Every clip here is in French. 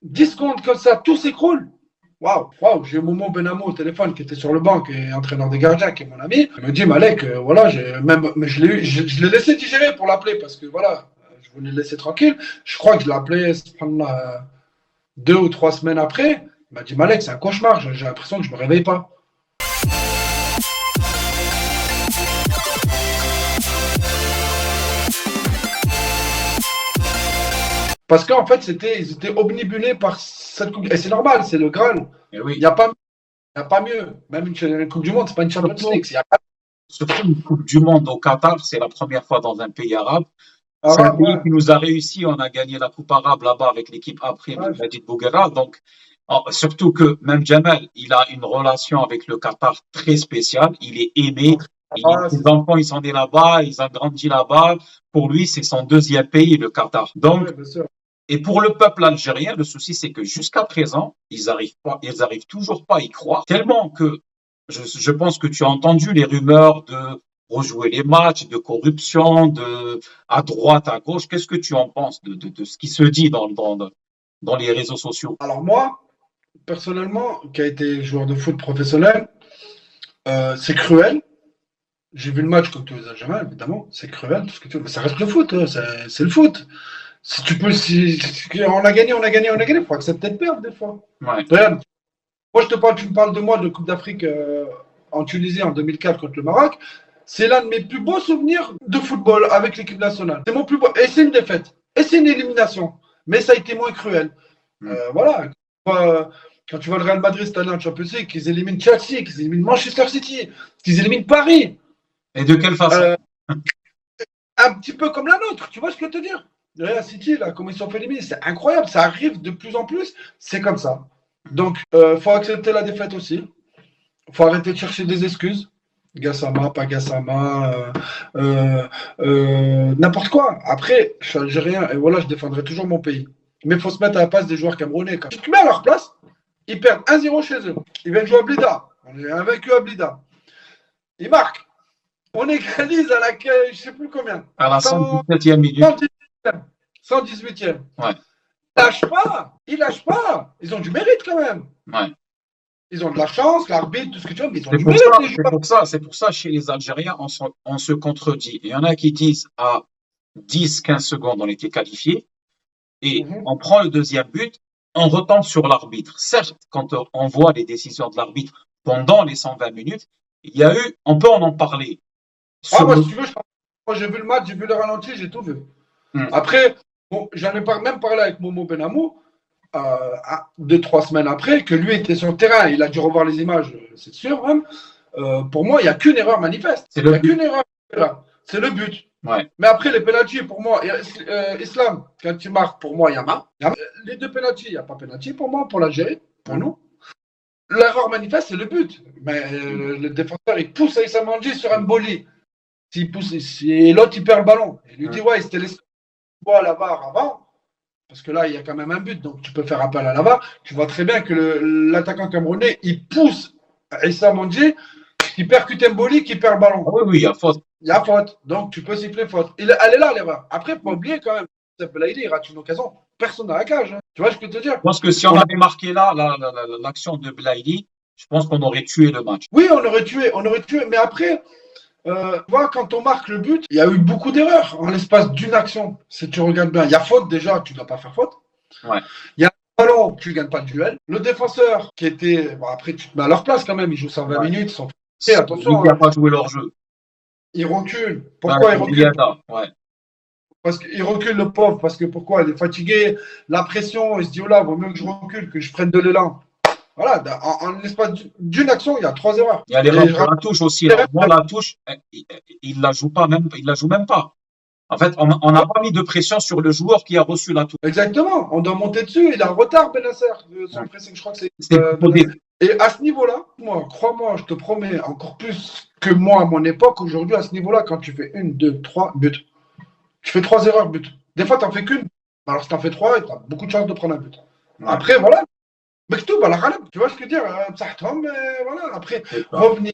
10 secondes comme ça, tout s'écroule. Waouh, waouh, j'ai Momo Benamou au téléphone qui était sur le banc, qui est entraîneur des gardiens, qui est mon ami. Il me dit, Malek, voilà, mais je l'ai laissé digérer pour l'appeler parce que voilà, je voulais le laisser tranquille. Je crois que je l'ai appelé subhanallah, 2 ou 3 semaines après. Il m'a dit, Malek, c'est un cauchemar, j'ai l'impression que je me réveille pas. Parce qu'en fait, ils étaient omnibulés par cette coupe. Et c'est normal, c'est le Graal. Et Il oui. n'y a, pas- y a pas mieux. Même une Coupe du Monde, c'est pas une Champions Surtout, League. Il y a pas surtout une Coupe du Monde au Qatar, c'est la première fois dans un pays arabe. C'est un arabe, pays ouais. qui nous a réussi. On a gagné la Coupe arabe là-bas avec l'équipe après Ouais, de Majid Bouguera. Donc, surtout que même Jamal, il a une relation avec le Qatar très spéciale. Il est aimé. Ses c'est ça. enfants, ils sont nés là-bas, ils ont grandi là-bas. Pour lui, c'est son deuxième pays, le Qatar. Donc, Ouais, bien sûr. et pour le peuple algérien, le souci, c'est que jusqu'à présent, ils arrivent toujours pas à y croire. Tellement que je pense que tu as entendu les rumeurs de rejouer les matchs, de corruption, à droite, à gauche. Qu'est-ce que tu en penses de ce qui se dit dans les réseaux sociaux? Alors moi, personnellement, qui a été joueur de foot professionnel, c'est cruel. J'ai vu le match comme tous les Algériens, évidemment. C'est cruel, tout ce que tu veux. Mais ça reste le foot, hein, c'est le foot. Si tu peux, on a gagné, on a gagné, on a gagné. Il faut accepter de perdre des fois. Ouais. Regarde, moi, tu me parles de moi de Coupe d'Afrique en Tunisie en 2004 contre le Maroc. C'est l'un de mes plus beaux souvenirs de football avec l'équipe nationale. C'est mon plus beau. Et c'est une défaite. Et c'est une élimination. Mais ça a été moins cruel. Mm. Voilà. Quand tu vois le Real Madrid cette année en Champions League, qu'ils éliminent Chelsea, qu'ils éliminent Manchester City, qu'ils éliminent Paris, Et de quelle façon? euh, un petit peu comme la nôtre, tu vois ce que je veux te dire? Le Real City, là, comment ils sont fait éliminer, c'est incroyable, ça arrive de plus en plus, c'est comme ça. Donc, faut accepter la défaite aussi. Faut arrêter de chercher des excuses. Gassama, pas Gassama, n'importe quoi. Après, je suis algérien et voilà, je défendrai toujours mon pays. Mais il faut se mettre à la place des joueurs camerounais. Quand tu te mets à leur place, ils perdent 1-0 chez eux. Ils viennent jouer à Blida. On est invaincu à Blida. Ils marquent. On égalise à la, je sais plus combien. À la 100, 117e minute. 118e. 118e. Ouais, Ils lâchent pas. Ils lâchent pas. Ils ont du mérite quand même. ouais. Ils ont de la chance, l'arbitre, tout ce que tu veux, mais ils ont C'est du pour mérite, ça, les c'est joueurs. pour ça, c'est pour ça, chez les Algériens, on se contredit. Il y en a qui disent à 10, 15 secondes, on était qualifié. Et Mhm. on prend le deuxième but, on retombe sur l'arbitre. Certes, quand on voit les décisions de l'arbitre pendant les 120 minutes, il y a eu, on peut en parler. Ah, Sur moi, le, si tu veux, moi, j'ai vu le match, j'ai vu le ralenti, j'ai tout vu. Hmm. Après, bon, j'en ai même parlé avec Momo Benamou 2, 3 semaines après, que lui était sur le terrain. Il a dû revoir les images, c'est sûr même. Pour moi, il n'y a qu'une erreur manifeste. C'est Il le n'y a but. qu'une erreur. C'est le but. Ouais. Mais après, les pénaltys, pour moi, Islam, quand tu marques, pour moi, il y a main. Les deux pénaltys, il n'y a pas pénalty pour moi, pour l'Algérie, pour Hmm. nous. L'erreur manifeste, c'est le but. Mais le défenseur, il pousse Aïssa Mandji sur un bolly. S'il pousse, et l'autre, il perd le ballon. Il lui Hmm. dit, ouais, c'était laissé à la barre avant. Parce que là, il y a quand même un but, donc tu peux faire appel à la barre. Tu vois très bien que l'attaquant camerounais, il pousse Aïssa Mandji, qui percute un bolly, qui perd le Ah ballon. oui, oui, il y a faute. Il y a faute. Donc, tu peux siffler faute. Elle est là, l'erreur. Après, il ne faut pas oublier quand même. Belaïli, il rate une occasion. Personne n'a la cage. Hein. Tu vois ce que je peux te dire? Je pense que si on avait marqué là l'action de Blaili, je pense qu'on aurait tué le match. Oui, on aurait tué. Mais après, tu vois, quand on marque le but, il y a eu beaucoup d'erreurs en l'espace d'une action. Si tu regardes bien, il y a faute déjà, tu ne dois pas faire faute. Ouais. Il y a un ballon, tu ne gagnes pas le duel. Le défenseur qui était. Bon, après, tu te mets à leur place quand même. Ils jouent 120 Ouais. minutes. Ils sont... Il Attention, n'y a hein, pas joué leur jeu. ils reculent. Ouais, Pourquoi ils pour reculent? Diada, ouais. Parce qu'il recule le pauvre, parce que pourquoi? Il est fatigué, la pression, il se dit, oh là, vaut mieux que je recule, que je prenne de l'élan. Voilà, en l'espace d'une action, il y a 3 erreurs. Il y a Et l'erreur je sur la touche aussi. Alors, moi, la touche, il la joue pas même, il la joue même pas. En fait, on n'a pas mis de pression sur le joueur qui a reçu la touche. exactement, on doit monter dessus, il est en retard, Benasser, son Ouais. pressing, je crois que c'est C'était Benasser. proposé. Et à ce niveau-là, moi, crois-moi, je te promets, encore plus que moi à mon époque, aujourd'hui, à ce niveau-là, quand tu fais 1, 2, 3 buts, tu fais 3 erreurs but. Des fois, tu n'en fais qu'une. Alors, si tu en fais 3, tu as beaucoup de chances de prendre un but. Ouais. Après, voilà, Mektoub à la Ghalab, tu vois ce que je veux dire? Voilà. Après, revenir,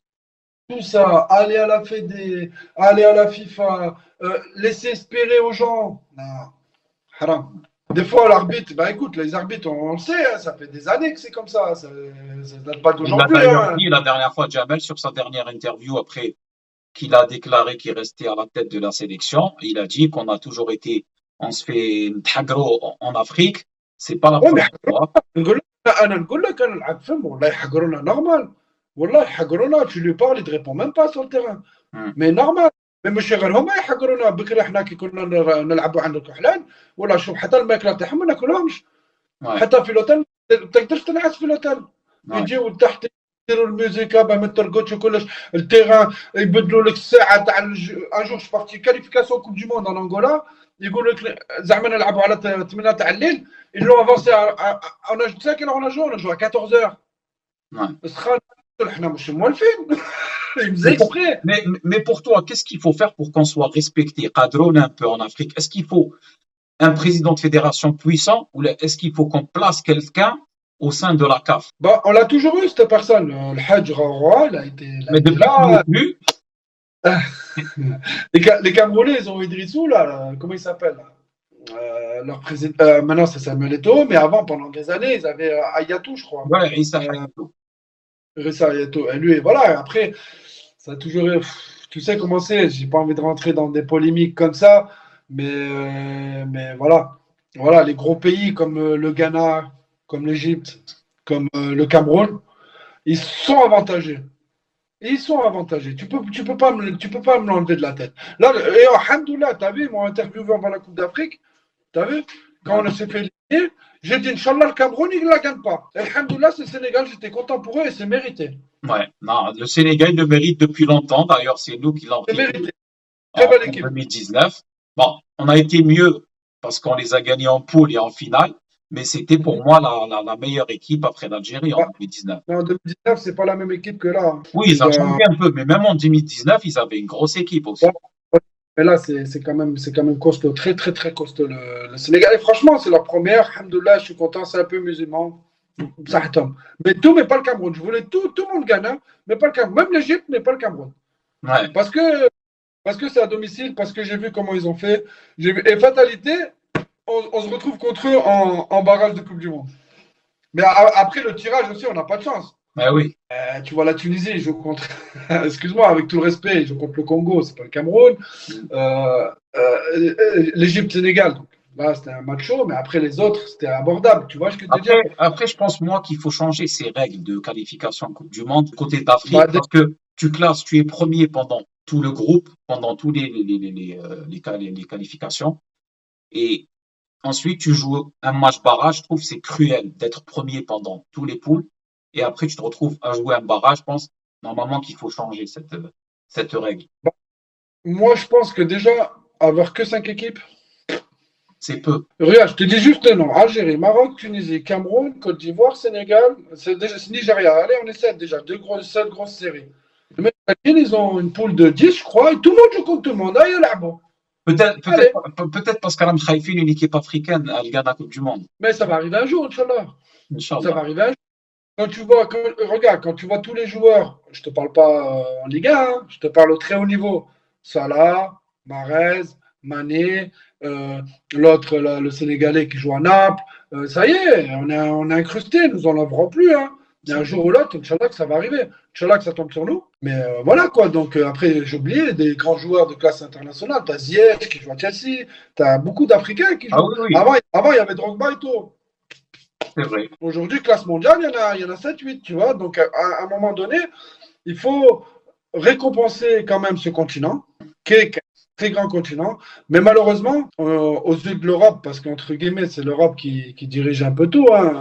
tout ça, aller à la Fédé, aller à la FIFA, laisser espérer aux gens. Non, haram. Des fois, l'arbitre, bah écoute, les arbitres, on le sait, hein, ça fait des années que c'est comme ça date pas Il l'a d'aujourd'hui. d'ailleurs Hein. dit la dernière fois, Jamel, sur sa dernière interview, après qu'il a déclaré qu'il restait à la tête de la sélection, il a dit qu'on a toujours été, on se fait ntagro en Afrique, c'est pas la Ouais, mais première fois. نقول لك انا نلعب فيهم والله يحقرونا نورمال والله يحقرونا tu lui parles il te répond même pas sur le terrain Hmm. mais normal mais ماشي غير هما يحقرونا بكري احنا كي كنا نلعبوا عند الكحلان ولا شوف حتى الماكله تاعهم ما ناكلهمش Ouais, حتى في الاوتيل ما تقدرش تنعس في الاوتيل ouais, يجيو تحت يديروا الموسيقى ما ترقدش وكلش التيران يبدلوا لك الساعه تاع ان جور بارتي كاليفيكاسيون كوب دي موند ان انغولا يقول لك زعما نلعبوا على 8 تاع الليل ils l'ont avancé on a, tu sais quelle heure on a joué à 14h ouais. سخان احنا مش موالفين il faisait Mais pour, exprès mais pour toi, qu'est-ce qu'il faut faire pour qu'on soit respecté, cadrone un peu en Afrique? Est-ce qu'il faut un président de fédération puissant ou est-ce qu'il faut qu'on place quelqu'un au sein de la CAF? bah, on l'a toujours eu cette personne le Hadj Rawa il a Mais été depuis qu'il n'est là plus, les Camerounais ils ont Idrissou là comment il s'appelle leur président maintenant c'est Samuel Eto'o mais avant pendant des années ils avaient Ayatou je crois ouais, Issa euh, Hayatou. Ressa Ayatou et lui voilà après ça a toujours tu sais comment c'est j'ai pas envie de rentrer dans des polémiques comme ça mais voilà les gros pays comme le Ghana comme l'Égypte comme le Cameroun ils sont avantagés. Ils sont avantagés. Tu peux pas me l'enlever de la tête. Là, et alhamdoulilah, t'as vu, ils m'ont interviewé avant la Coupe d'Afrique. T'as vu? Quand Ouais, on s'est fait éliminer, j'ai dit, Inch'Allah, le Cameroun, il ne la gagne pas. Et alhamdoulilah, c'est le Sénégal, j'étais content pour eux et c'est mérité. ouais. Non, le Sénégal le mérite depuis longtemps. D'ailleurs, c'est nous qui l'avons C'est pris mérité. Très belle en équipe. 2019. Bon, on a été mieux parce qu'on les a gagnés en poule et en finale, mais c'était pour moi la meilleure équipe après l'Algérie en Ah, 2019. mais en 2019, c'est pas la même équipe que là. Oui, ils ont changé un peu, mais même en 2019, ils avaient une grosse équipe Bon, aussi. mais là, c'est quand même costaud. Très, très, très costaud le Sénégal. Et franchement, c'est leur première. Alhamdoulilah, je suis content. C'est un peu musulman. Ça tombe. Mais tout, mais pas le Cameroun. Je voulais tout le monde gagne, hein, mais pas le Cameroun. Même l'Égypte, mais pas le Cameroun. Ouais, Parce que c'est à domicile, parce que j'ai vu comment ils ont fait. Et fatalité, on se retrouve contre eux en barrage de Coupe du Monde. Mais après le tirage aussi, on n'a pas de chance. mais oui. Tu vois la Tunisie, ils jouent contre. Excuse-moi, avec tout le respect, ils jouent contre le Congo, c'est pas le Cameroun. L'Égypte, Sénégal. Donc, là, c'était un match chaud, mais après les autres, c'était abordable. Tu vois ce que je veux dire? Après, je pense, moi, qu'il faut changer ces règles de qualification Coupe du Monde côté Bah, d'Afrique parce que tu classes, tu es premier pendant tout le groupe, pendant tous les qualifications. Et ensuite, tu joues un match barrage. Je trouve que c'est cruel d'être premier pendant tous les poules. Et après, tu te retrouves à jouer un barrage. Je pense normalement qu'il faut changer cette règle. moi, je pense que déjà, avoir que 5 équipes. C'est peu. Regarde, je te dis juste le nom. Algérie, Maroc, Tunisie, Cameroun, Côte d'Ivoire, Sénégal. C'est Nigeria. Allez, on est 7 déjà. 7 grosses séries. Mais ils ont une poule de 10, je crois, et tout le monde joue contre tout le monde. Allez, là, bon. Allez. Peut-être parce qu'Alam Khaïfine, une équipe africaine, elle gagne la Coupe du Monde. Mais ça va arriver un jour, Inch'Allah. Ça Inch'Allah. va arriver un jour. Regarde, quand tu vois tous les joueurs, je te parle pas en Ligue 1, hein, je te parle au très haut niveau. Salah, Mahrez, Mané, l'autre, le Sénégalais qui joue à Naples. Ça y est, on est incrusté, nous en enlèverons plus. Hein. Il y a un jour ou l'autre, Inch'Allah, que ça va arriver. Inch'Allah, que ça tombe sur nous. Mais voilà quoi. Donc après, j'ai oublié des grands joueurs de classe internationale. Tu as Ziyech qui joue à Chelsea. Tu as beaucoup d'Africains qui jouent. Ah oui, oui, Avant, il y avait Drogba et tout. c'est vrai. Aujourd'hui, classe mondiale, il y en a 7-8, tu vois. Donc, à un moment donné, il faut récompenser quand même ce continent, qui est un très grand continent. Mais malheureusement, aux yeux de l'Europe, parce qu'entre guillemets, c'est l'Europe qui dirige un peu tout, hein,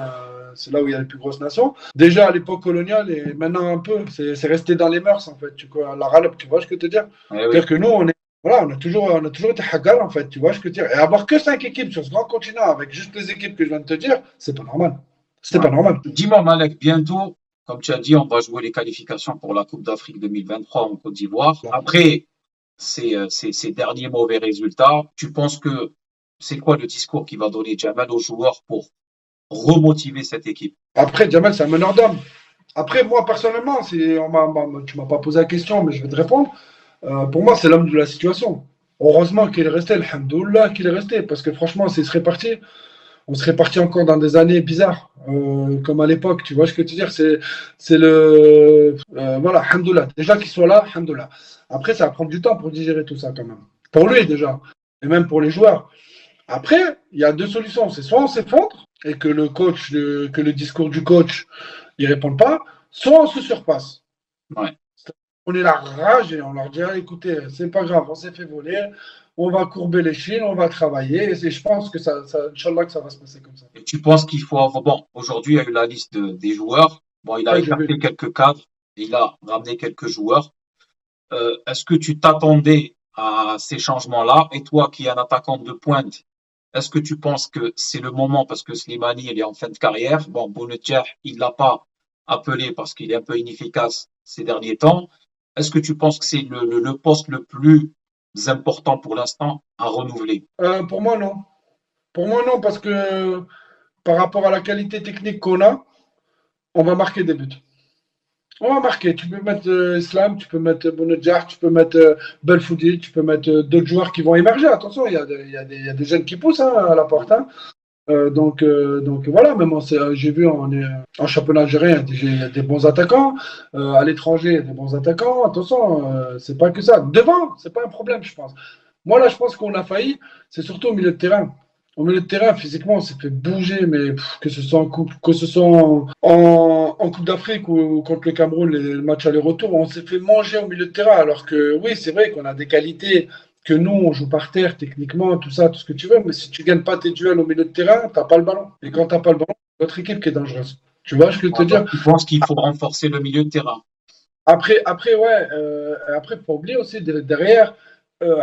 c'est là où il y a les plus grosses nations. Déjà à l'époque coloniale et maintenant un peu, c'est resté dans les mœurs, en fait. Tu vois, la râle, tu vois ce que je veux te dire? Eh oui. C'est-à-dire que nous, on a toujours été hagal, en fait, tu vois ce que je veux dire. Et avoir que 5 équipes sur ce grand continent, avec juste les équipes que je viens de te dire, c'est pas normal. C'est pas normal. Dis-moi, Malek, bientôt, comme tu as dit, on va jouer les qualifications pour la Coupe d'Afrique 2023 en Côte d'Ivoire. Après ces derniers mauvais résultats, tu penses que c'est quoi le discours qui va donner Jamal aux joueurs pour remotiver cette équipe? Après, Jamel, c'est un meneur d'homme. Après, moi, personnellement, tu m'as pas posé la question, mais je vais te répondre. Pour moi, c'est l'homme de la situation. Heureusement qu'il est resté, alhamdoulilah qu'il est resté, parce que franchement, s'il serait parti, on serait parti encore dans des années bizarres, comme à l'époque. Tu vois ce que je veux dire? C'est le. Voilà, Alhamdoulilah. Déjà qu'il soit là, Alhamdoulilah. Après, ça va prendre du temps pour digérer tout ça quand même. Pour lui déjà, et même pour les joueurs. Après, il y a deux solutions. C'est soit on s'effondre et que que le discours du coach, il répond pas, soit on se surpasse. Ouais. On est la rage et on leur dit ah, écoutez, c'est pas grave, on s'est fait voler, on va courber les chines, on va travailler. Et je pense que Inch'Allah, que ça va se passer comme ça. Et tu penses qu'il faut avoir, bon, aujourd'hui, il y a eu la liste des joueurs. Bon, il a Ouais, j'ai vu. écarté quelques cadres, il a ramené quelques joueurs. Est-ce que tu t'attendais à ces changements-là? Et toi, qui es un attaquant de pointe, est-ce que tu penses que c'est le moment parce que Slimani, il est en fin de carrière? Bon, Bounedjah, il l'a pas appelé parce qu'il est un peu inefficace ces derniers temps. Est-ce que tu penses que c'est le poste le plus important pour l'instant à renouveler? Pour moi, non. Pour moi, non, parce que par rapport à la qualité technique qu'on a, on va marquer des buts. On va marquer. Tu peux mettre Islam, tu peux mettre Bounedjah, tu peux mettre Belfoudi, tu peux mettre d'autres joueurs qui vont émerger. Attention, il y a des jeunes qui poussent hein, à la porte. Hein. Donc voilà, même j'ai vu en championnat algérien, il y a des bons attaquants. À l'étranger, il y a des bons attaquants. Attention, c'est pas que ça. Devant, c'est pas un problème, je pense. Moi, là, je pense qu'on a failli, c'est surtout au milieu de terrain. Au milieu de terrain, physiquement, on s'est fait bouger, mais que ce soit en coupe, que ce soit en Coupe d'Afrique ou contre le Cameroun, les matchs aller-retour, on s'est fait manger au milieu de terrain. Alors que oui, c'est vrai qu'on a des qualités que nous, on joue par terre, techniquement, tout ça, tout ce que tu veux, mais si tu gagnes pas tes duels au milieu de terrain, t'as pas le ballon. Et quand t'as pas le ballon, c'est notre équipe qui est dangereuse. Tu vois ce que je veux te Donc, dire? tu penses qu'il faut renforcer le milieu de terrain? Ouais, après, faut pas oublier aussi, derrière,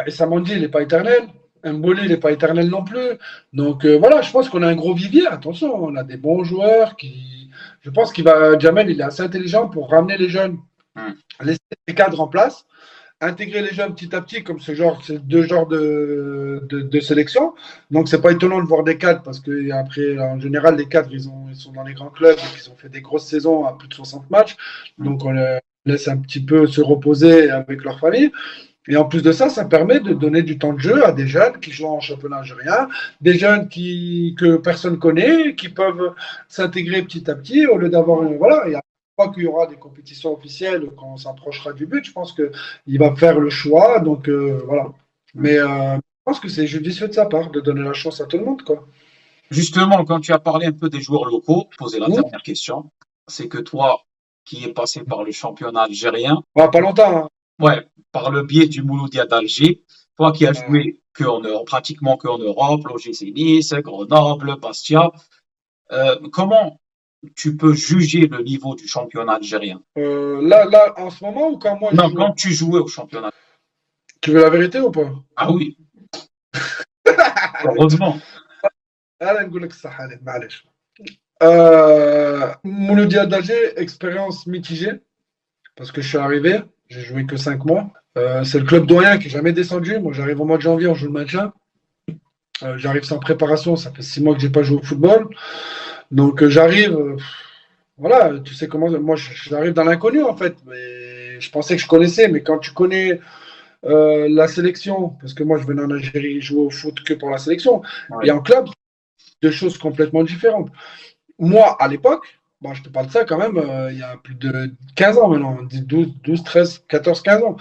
Issa Mandi, il n'est pas éternel. Mboli, il n'est pas éternel non plus. Donc voilà, je pense qu'on a un gros vivier. Attention, on a des bons joueurs qui. Je pense Jamel, il est assez intelligent pour ramener les jeunes, Hmm. laisser les cadres en place, intégrer les jeunes petit à petit, comme ces deux genres de sélection. Donc, c'est pas étonnant de voir des cadres parce que après, en général, les cadres, ils sont dans les grands clubs, donc ils ont fait des grosses saisons à plus de 60 matchs. Hmm. Donc, on les laisse un petit peu se reposer avec leur famille. Et en plus de ça, ça permet de donner du temps de jeu à des jeunes qui jouent en championnat algérien, des jeunes que personne connaît, qui peuvent s'intégrer petit à petit au lieu d'avoir. Voilà, et fois qu'il y aura des compétitions officielles, quand on s'approchera du but, je pense qu'il va faire le choix. Donc voilà. Hmm. Mais je pense que c'est judicieux de sa part de donner la chance à tout le monde. Quoi. Justement, quand tu as parlé un peu des joueurs locaux, poser la Mmh. dernière question, c'est que toi, qui es passé par le championnat algérien, Ouais, pas longtemps. Hein. ouais, par le biais du Mouloudia d'Alger, toi qui as Euh, joué pratiquement que en Europe, l'OGC Nice, Grenoble, Bastia, comment tu peux juger le niveau du championnat algérien? là, en ce moment ou quand moi je Non, jouais? quand tu jouais au championnat. Tu veux la vérité ou pas? Ah oui, heureusement. انا نقول لك الصح عليه معلش Mouloudia d'Alger, expérience mitigée, parce que je suis arrivé, j'ai joué que 5 mois. C'est le club doyen qui est jamais descendu. Moi, j'arrive au mois de janvier, on joue le maintien. J'arrive sans préparation, ça fait 6 mois que j'ai pas joué au football. Donc j'arrive, voilà, tu sais comment. Moi, j'arrive dans l'inconnu en fait. Mais je pensais que je connaissais, mais quand tu connais la sélection, parce que moi, je venais en Algérie jouer au foot que pour la sélection, et Ouais. en club, deux choses complètement différentes. Moi, à l'époque, bon, je te parle de ça quand même, il y a plus de 15 ans maintenant, 12, 13, 14, 15 ans.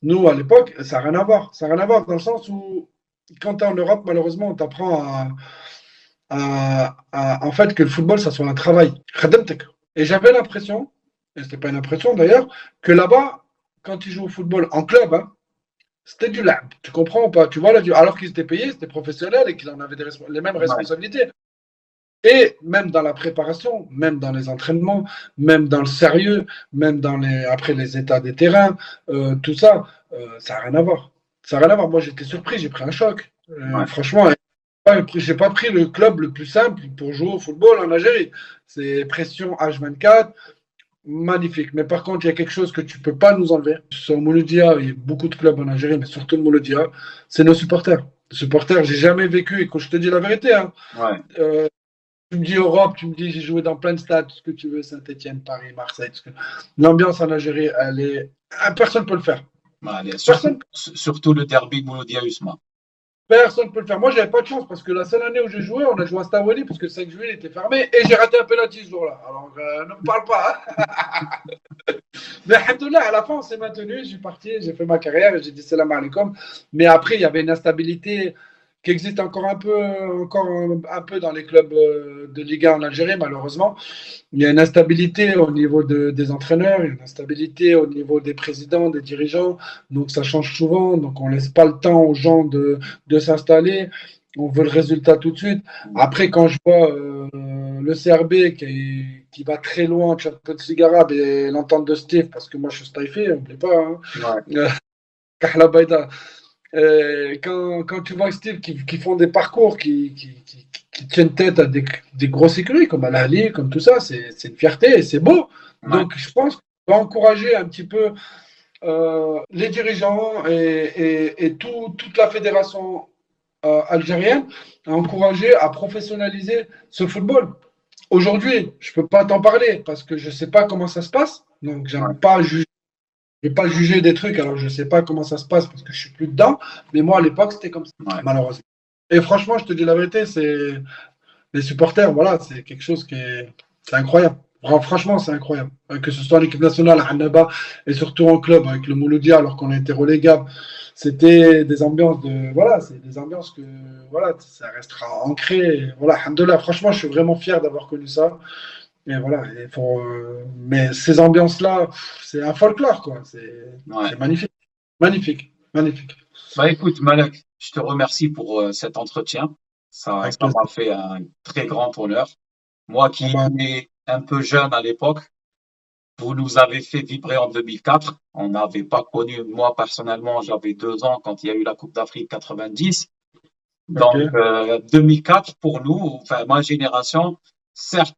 Nous, à l'époque, ça n'a rien à voir. Ça n'a rien à voir dans le sens où, quand tu es en Europe, malheureusement, on t'apprend en fait, que le football, ça soit un travail. Khademtek. Et j'avais l'impression, et c'était pas une impression d'ailleurs, que là-bas, quand ils jouent au football en club, hein, c'était du lab. Tu comprends ou pas? Tu vois, là, alors qu'ils étaient payés, c'était professionnels et qu'ils en avaient les mêmes Ouais. responsabilités. Et même dans la préparation, même dans les entraînements, même dans le sérieux, même après les états des terrains, tout ça, ça n'a rien à voir. Ça n'a rien à voir. Moi, j'étais surpris, j'ai pris un choc. Ouais. Franchement, j'ai pas pris le club le plus simple pour jouer au football en Algérie. C'est pression H24, magnifique. Mais par contre, il y a quelque chose que tu peux pas nous enlever. Sur Mouloudia, il y a beaucoup de clubs en Algérie, mais surtout le Mouloudia, c'est nos supporters. Les supporters, j'ai jamais vécu, et quand je te dis la vérité, hein, Ouais. euh, tu me dis Europe, tu me dis j'ai joué dans plein de stades, tout ce que tu veux, Saint-Etienne, Paris, Marseille. L'ambiance en Algérie, personne ne peut le faire. Allez, Personne. surtout le derby Mouloudia Usma. Personne ne peut le faire. Moi, j'avais pas de chance parce que la seule année où j'ai joué, on a joué à Staweli parce que le 5 juillet il était fermé et j'ai raté un penalty ce jour-là. Alors, ne me parle pas. Hein. Mais alhamdoulilah, à la fin, on s'est maintenu. Je suis parti, j'ai fait ma carrière et j'ai dit salam alaikum. Mais après, il y avait une instabilité qui existe encore un peu dans les clubs de Ligue 1 en Algérie, malheureusement. Il y a une instabilité au niveau des entraîneurs, il y a une instabilité au niveau des présidents, des dirigeants. Donc ça change souvent. Donc on ne laisse pas le temps aux gens de s'installer. On veut le résultat tout de suite. Après, quand je vois le CRB qui va très loin en Champions League arabe et l'entente de Steve, parce que moi je suis staïfé, n'oublie pas. Hein. Ouais. Kahla Baïda. Quand tu vois Steve qui font des parcours, qui tiennent tête à des grosses écuries comme Al Ahly, comme tout ça, c'est une fierté et c'est beau. Ouais. Donc je pense qu'on va encourager un petit peu les dirigeants et toute la fédération algérienne à encourager, à professionnaliser ce football. Aujourd'hui, je ne peux pas t'en parler parce que je ne sais pas comment ça se passe. Donc, j'aime pas juger. Je vais pas juger des trucs, alors je ne sais pas comment ça se passe parce que je suis plus dedans. Mais moi, à l'époque, c'était comme ça, malheureusement. Et franchement, je te dis la vérité, c'est les supporters, voilà, c'est quelque chose c'est incroyable. Franchement, c'est incroyable. Que ce soit en équipe nationale, à Annaba, et surtout en club, avec le Mouloudia, alors qu'on était relégable, c'était des ambiances voilà, c'est des ambiances que, voilà, ça restera ancré. Et voilà, alhamdoulilah, franchement, je suis vraiment fier d'avoir connu ça. Et voilà, mais ces ambiances-là, c'est un folklore, quoi. C'est magnifique. Magnifique. Magnifique. Bah écoute, Malek, je te remercie pour cet entretien. Ça Avec plaisir. m'a fait un très grand honneur. Moi qui Ah bah, étais un peu jeune à l'époque, vous nous avez fait vibrer en 2004. On n'avait pas connu, moi personnellement, j'avais 2 ans quand il y a eu la Coupe d'Afrique 90. ok. Donc 2004 pour nous, enfin ma génération, certes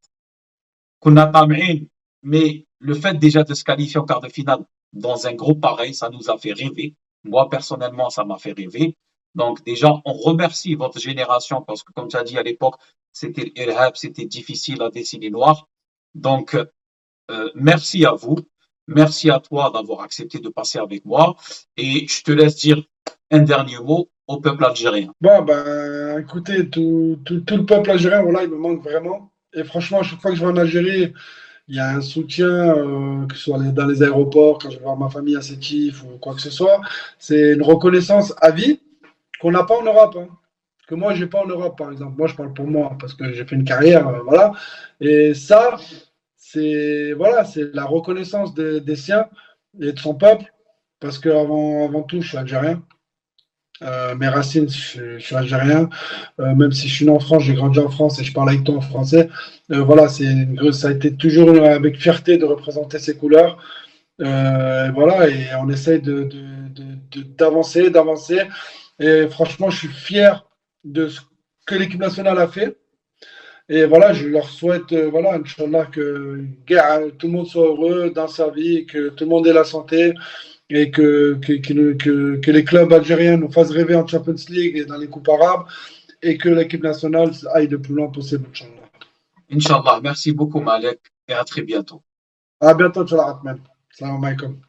qu'on a pas mal, mais le fait déjà de se qualifier en quart de finale dans un groupe pareil, ça nous a fait rêver. Moi, personnellement, ça m'a fait rêver. Donc, déjà, on remercie votre génération parce que, comme tu as dit à l'époque, c'était l'Irhab, c'était difficile à dessiner noir. Donc, merci à vous. Merci à toi d'avoir accepté de passer avec moi. Et je te laisse dire un dernier mot au peuple algérien. Bon, ben, écoutez, tout le peuple algérien, voilà, il me manque vraiment. Et franchement, chaque fois que je vais en Algérie, il y a un soutien, que ce soit dans les aéroports, quand je vais voir ma famille à Sétif ou quoi que ce soit. C'est une reconnaissance à vie qu'on n'a pas en Europe. Hein. Que moi, j'ai pas en Europe, par exemple. Moi, je parle pour moi parce que j'ai fait une carrière, voilà. Et ça, c'est la reconnaissance des siens et de son peuple. Parce que avant tout, je suis algérien. Mes racines, je suis algérien. Même si je suis né en France, j'ai grandi en France et je parle avec toi en français. Voilà, ça a été toujours avec fierté de représenter ces couleurs. Voilà, et on essaye d'avancer. Et franchement, je suis fier de ce que l'équipe nationale a fait. Et voilà, je leur souhaite, voilà, Inch'Allah, tout le monde soit heureux dans sa vie, que tout le monde ait la santé et que les clubs algériens nous fassent rêver en Champions League et dans les coupes arabes et que l'équipe nationale aille le plus loin possible, Inch'Allah. Inch'Allah. Merci beaucoup, Malek, et à très bientôt. À bientôt, Inch'Allah, Atman. Salam alaikum.